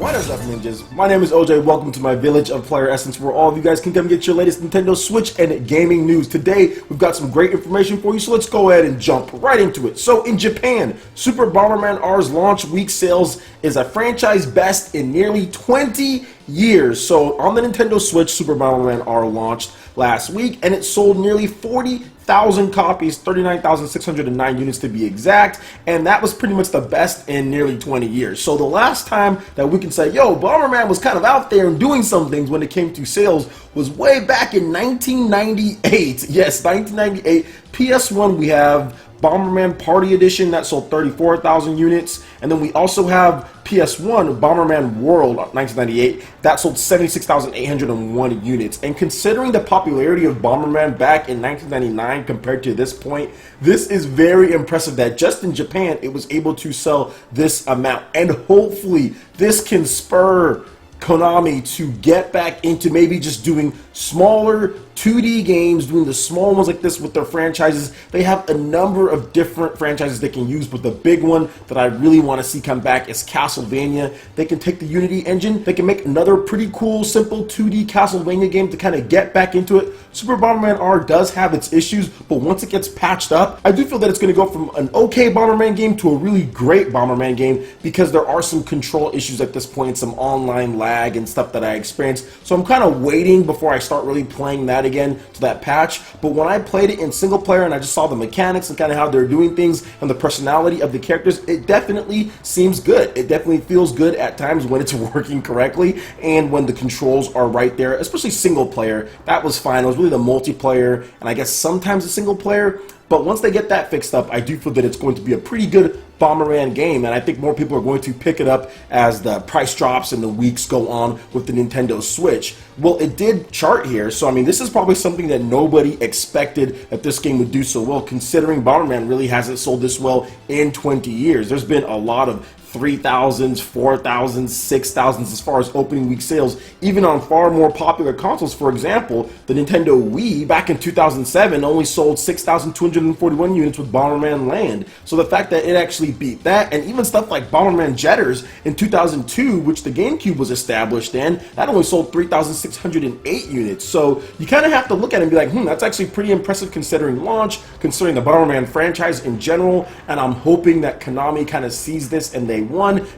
What is up, ninjas? My name is OJ. Welcome to my village of PlayerEssence, where all of you guys can come get your latest Nintendo Switch and gaming news. Today, we've got some great information for you, so let's go ahead and jump right into it. So, in Japan, Super Bomberman R's launch week sales is a franchise best in nearly 20 years. So, on the Nintendo Switch, Super Bomberman R launched last week, and it sold nearly 40,000 copies, 39,609 units to be exact, and that was pretty much the best in nearly 20 years. So the last time that we can say, yo, Bomberman was kind of out there and doing some things when it came to sales was way back in 1998. Yes, 1998. PS1, we have Bomberman Party Edition that sold 34,000 units, and then we also have PS1 Bomberman World 1998 that sold 76,801 units. And considering the popularity of Bomberman back in 1999 compared to this point, this is very impressive that just in Japan it was able to sell this amount, and hopefully this can spur Konami to get back into maybe just doing smaller 2D games, doing the small ones like this with their franchises. They have a number of different franchises they can use, but the big one that I really want to see come back is Castlevania. They can take the Unity engine, they can make another pretty cool, simple 2D Castlevania game to kind of get back into it. Super Bomberman R does have its issues, but once it gets patched up, I do feel that it's going to go from an okay Bomberman game to a really great Bomberman game, because there are some control issues at this point, some online lag and stuff that I experienced. So I'm kind of waiting before I start really playing that again to that patch. But when I played it in single player and I just saw the mechanics and kind of how they're doing things and the personality of the characters, it definitely seems good. It definitely feels good at times when it's working correctly and when the controls are right there, especially single player. That was fine. It was really the multiplayer and I guess sometimes the single player. But once they get that fixed up, I do feel that it's going to be a pretty good Bomberman game, and I think more people are going to pick it up as the price drops and the weeks go on with the Nintendo Switch. Well, it did chart here, so I mean, this is probably something that nobody expected that this game would do so well, considering Bomberman really hasn't sold this well in 20 years. There's been a lot of 3,000s, 4,000s, 6,000s as far as opening week sales, even on far more popular consoles. For example, the Nintendo Wii back in 2007 only sold 6,241 units with Bomberman Land. So the fact that it actually beat that, and even stuff like Bomberman Jetters in 2002, which the GameCube was established in, that only sold 3,608 units. So you kind of have to look at it and be like, that's actually pretty impressive considering launch, considering the Bomberman franchise in general, and I'm hoping that Konami kind of sees this and they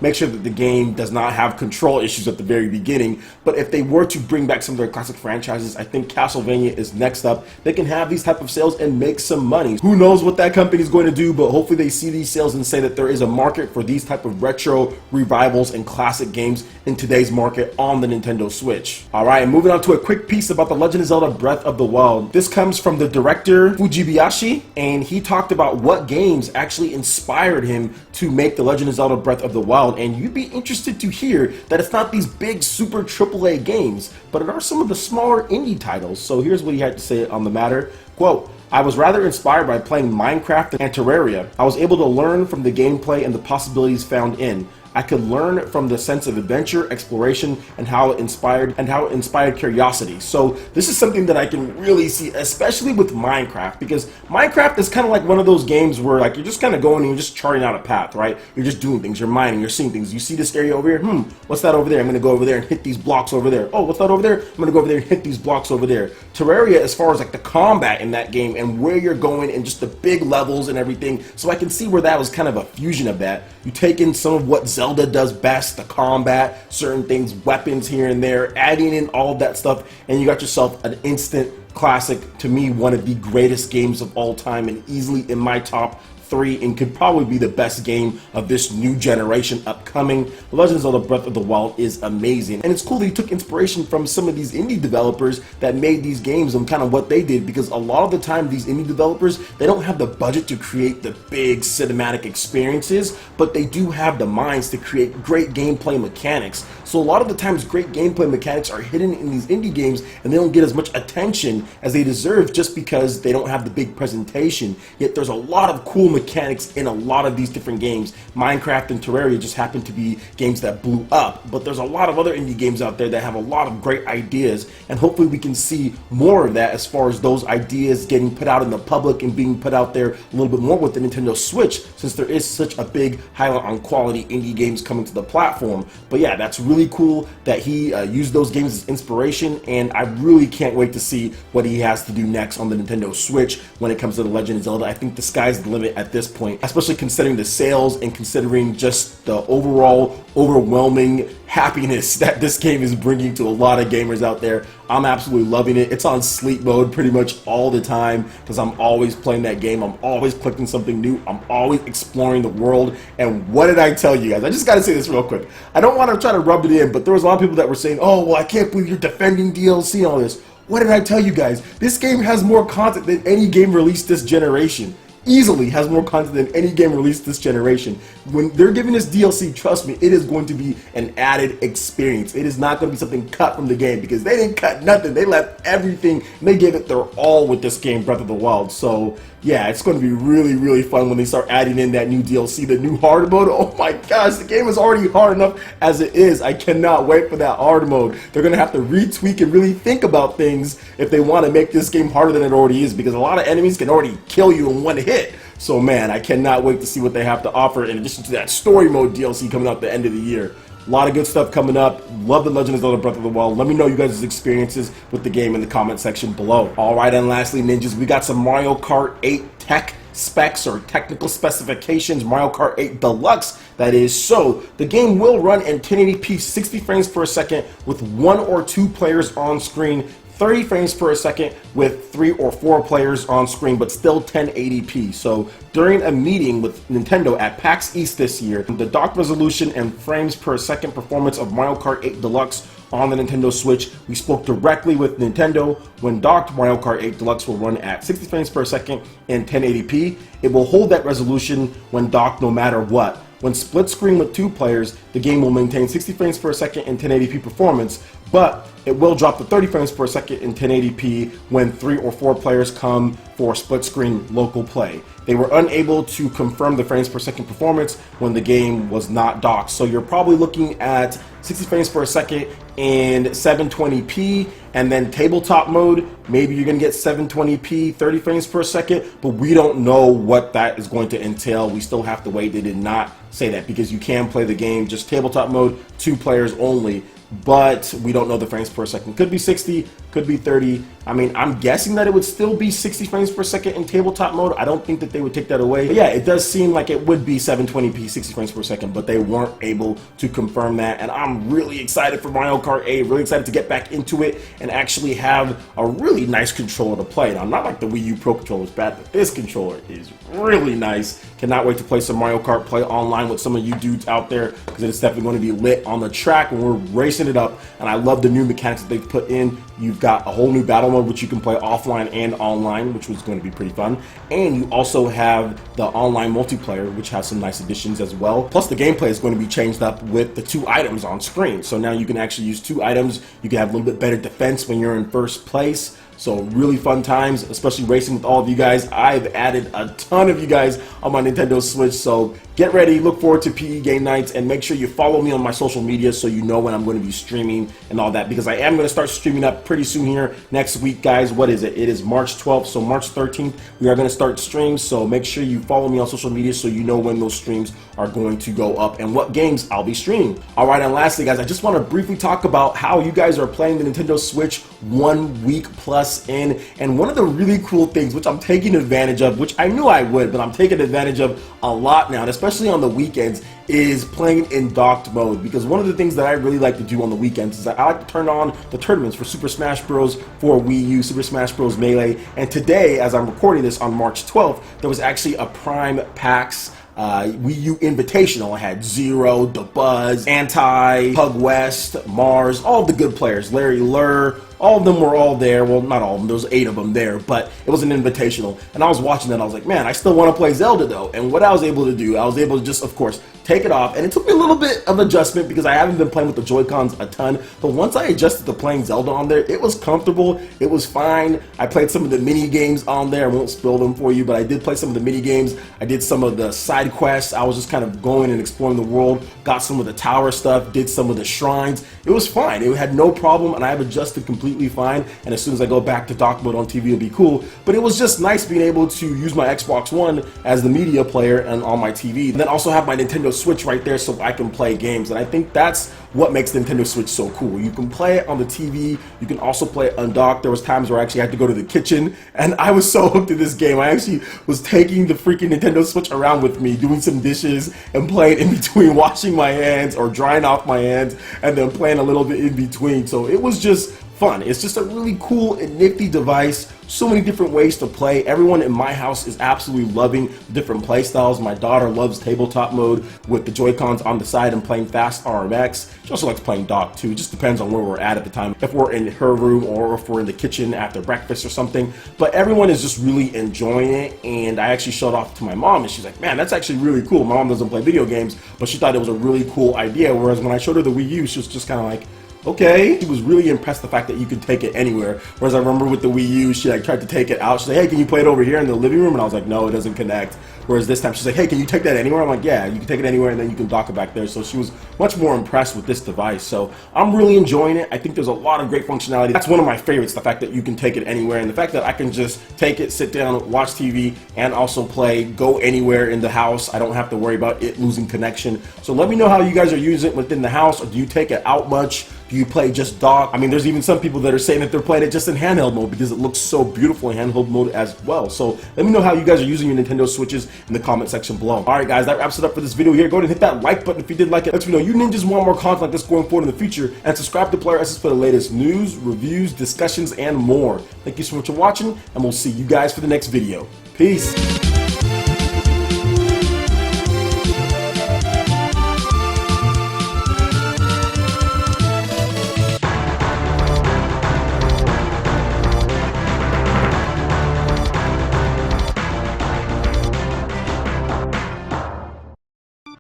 make sure that the game does not have control issues at the very beginning. But if they were to bring back some of their classic franchises, I think Castlevania is next up. They can have these type of sales and make some money. Who knows what that company is going to do, but hopefully they see these sales and say that there is a market for these type of retro revivals and classic games in today's market on the Nintendo Switch. Alright, moving on to a quick piece about The Legend of Zelda Breath of the Wild. This comes from the director Fujibayashi, and he talked about what games actually inspired him to make The Legend of Zelda Breath of the Wild, and you'd be interested to hear that it's not these big super AAA games, but it are some of the smaller indie titles. So here's what he had to say on the matter. Quote, "I was rather inspired by playing Minecraft and Terraria. I was able to learn from the gameplay and the possibilities found in. I could learn from the sense of adventure, exploration, and how it inspired curiosity." So this is something that I can really see, especially with Minecraft, because Minecraft is kind of like one of those games where like you're just kind of going and you're just charting out a path, right? You're just doing things, you're mining, you're seeing things. You see this area over here, what's that over there? I'm gonna go over there and hit these blocks over there. Oh, what's that over there? I'm gonna go over there and hit these blocks over there. Terraria, as far as like the combat in that game and where you're going and just the big levels and everything, so I can see where that was kind of a fusion of that. You take in some of what Zelda does best, the combat, certain things, weapons here and there, adding in all of that stuff, and you got yourself an instant classic. To me, one of the greatest games of all time, and easily in my top 3, and could probably be the best game of this new generation upcoming. The Legend of Zelda Breath of the Wild is amazing, and it's cool that he took inspiration from some of these indie developers that made these games and kind of what they did, because a lot of the time these indie developers, they don't have the budget to create the big cinematic experiences, but they do have the minds to create great gameplay mechanics. So a lot of the times great gameplay mechanics are hidden in these indie games, and they don't get as much attention as they deserve just because they don't have the big presentation. Yet there's a lot of cool mechanics in a lot of these different games. Minecraft and Terraria just happen to be games that blew up, but there's a lot of other indie games out there that have a lot of great ideas, and hopefully we can see more of that as far as those ideas getting put out in the public and being put out there a little bit more with the Nintendo Switch, since there is such a big highlight on quality indie games coming to the platform. But yeah, that's really cool that he used those games as inspiration, and I really can't wait to see what he has to do next on the Nintendo Switch when it comes to The Legend of Zelda. I think the sky's the limit at this point, especially considering the sales and considering just the overall overwhelming happiness that this game is bringing to a lot of gamers out there. I'm absolutely loving it. It's on sleep mode pretty much all the time because I'm always playing that game. I'm always collecting something new. I'm always exploring the world. And what did I tell you guys? I just got to say this real quick. I don't want to try to rub it in, but there was a lot of people that were saying, oh, well, I can't believe you're defending DLC and all this. What did I tell you guys? This game has more content than any game released this generation. Easily has more content than any game released this generation. When they're giving this DLC, trust me, it is going to be an added experience. It is not going to be something cut from the game, because they didn't cut nothing. They left everything, and they gave it their all with this game, Breath of the Wild. So yeah, it's going to be really, really fun when they start adding in that new DLC, the new hard mode. Oh my gosh, the game is already hard enough as it is. I cannot wait for that hard mode. They're going to have to retweak and really think about things if they want to make this game harder than it already is, because a lot of enemies can already kill you in one hit. So man, I cannot wait to see what they have to offer in addition to that story mode DLC coming out at the end of the year. A lot of good stuff coming up. Love The Legend of Zelda Breath of the Wild. Let me know you guys' experiences with the game in the comment section below. Alright, and lastly, ninjas, we got some Mario Kart 8 tech specs or technical specifications. Mario Kart 8 Deluxe, that is. So the game will run in 1080p 60 frames per second with 1 or 2 players on screen, 30 frames per second with 3 or 4 players on screen, but still 1080p. So during a meeting with Nintendo at PAX East this year, the docked resolution and frames per second performance of Mario Kart 8 Deluxe on the Nintendo Switch, we spoke directly with Nintendo. When docked, Mario Kart 8 Deluxe will run at 60 frames per second and 1080p. It will hold that resolution when docked no matter what. When split screen with 2 players, the game will maintain 60 frames per second and 1080p performance, but it will drop to 30 frames per second in 1080p when 3 or 4 players come for split screen local play. They were unable to confirm the frames per second performance when the game was not docked. So you're probably looking at 60 frames per second and 720p, and then tabletop mode, maybe you're gonna get 720p, 30 frames per second, but we don't know what that is going to entail. We still have to wait. They did not say that, because you can play the game just tabletop mode, 2 players only, but we don't know the frames per second. Could be 60, could be 30. I mean, I'm guessing that it would still be 60 frames per second in tabletop mode. I don't think that they would take that away. But yeah, it does seem like it would be 720p, 60 frames per second, but they weren't able to confirm that. And I'm really excited for Mario Kart 8, really excited to get back into it and actually have a really nice controller to play. Now, not like the Wii U Pro controller is bad, but this controller is really nice. Cannot wait to play some Mario Kart, play online with some of you dudes out there, because it's definitely going to be lit on the track when we're racing it up. And I love the new mechanics that they've put in. You've got a whole new battle mode which you can play offline and online, which was going to be pretty fun. And you also have the online multiplayer, which has some nice additions as well. Plus the gameplay is going to be changed up with the 2 items on screen. So now you can actually use 2 items. You can have a little bit better defense when you're in first place. So really fun times, especially racing with all of you guys. I've added a ton of you guys on my Nintendo Switch, so get ready, look forward to PE Game Nights, and make sure you follow me on my social media so you know when I'm going to be streaming and all that, because I am going to start streaming up pretty soon here next week, guys. What is it? It is March 12th, so March 13th, we are going to start streams, so make sure you follow me on social media so you know when those streams are going to go up and what games I'll be streaming. Alright, and lastly, guys, I just want to briefly talk about how you guys are playing the Nintendo Switch 1 week plus in, and one of the really cool things which I'm taking advantage of, which I knew I would, but I'm taking advantage of a lot now, and especially on the weekends, is playing in docked mode. Because one of the things that I really like to do on the weekends is that I like to turn on the tournaments for Super Smash Bros. For Wii U, Super Smash Bros. Melee, and today, as I'm recording this on March 12th, there was actually a Prime PAX Wii U Invitational. I had Zero, DeBuzz, Anti, Pug West, Mars, all the good players, Larry Lurr, all of them were all there. Well, not all of them, there was 8 of them there, but it was an invitational. And I was watching that and I was like, man, I still want to play Zelda though. And what I was able to do, I was able to just, of course, take it off, and it took me a little bit of adjustment because I haven't been playing with the Joy-Cons a ton, but once I adjusted to playing Zelda on there, it was comfortable, it was fine. I played some of the mini games on there. I won't spill them for you, but I did play some of the mini games. I did some of the side quests. I was just kind of going and exploring the world, got some of the tower stuff, did some of the shrines. It was fine, it had no problem, and I have adjusted completely fine, and as soon as I go back to dock mode on TV, it'll be cool. But it was just nice being able to use my Xbox One as the media player and on my TV, and then also have my Nintendo Switch right there so I can play games. And I think that's what makes the Nintendo Switch so cool. You can play it on the TV, you can also play it undocked. There was times where I actually had to go to the kitchen, and I was so hooked to this game. I actually was taking the freaking Nintendo Switch around with me, doing some dishes and playing in between, washing my hands or drying off my hands, and then playing a little bit in between. So it was just fun. It's just a really cool and nifty device. So many different ways to play. Everyone in my house is absolutely loving the different play styles. My daughter loves tabletop mode with the Joy-Cons on the side and playing fast RMX. She also likes playing dock too. It just depends on where we're at the time. If we're in her room or if we're in the kitchen after breakfast or something. But everyone is just really enjoying it, and I actually showed off to my mom and she's like, man, that's actually really cool. My mom doesn't play video games, but she thought it was a really cool idea. Whereas when I showed her the Wii U, she was just kind of like, okay. She was really impressed the fact that you could take it anywhere. Whereas I remember with the Wii U, she like tried to take it out. She's like, hey, can you play it over here in the living room? And I was like, no, it doesn't connect. Whereas this time she's like, hey, can you take that anywhere? I'm like, yeah, you can take it anywhere and then you can dock it back there. So she was much more impressed with this device. So I'm really enjoying it. I think there's a lot of great functionality. That's one of my favorites, the fact that you can take it anywhere, and the fact that I can just take it, sit down, watch TV, and also play, go anywhere in the house. I don't have to worry about it losing connection. So let me know how you guys are using it within the house, or do you take it out much? Do you play just dock? I mean, there's even some people that are saying that they're playing it just in handheld mode because it looks so beautiful in handheld mode as well. So let me know how you guys are using your Nintendo Switches in the comment section below. Alright guys, that wraps it up for this video here. Go ahead and hit that like button if you did like it. Let me know you ninjas want more content like this going forward in the future, and subscribe to PlayerEssence for the latest news, reviews, discussions, and more. Thank you so much for watching, and we'll see you guys for the next video. Peace.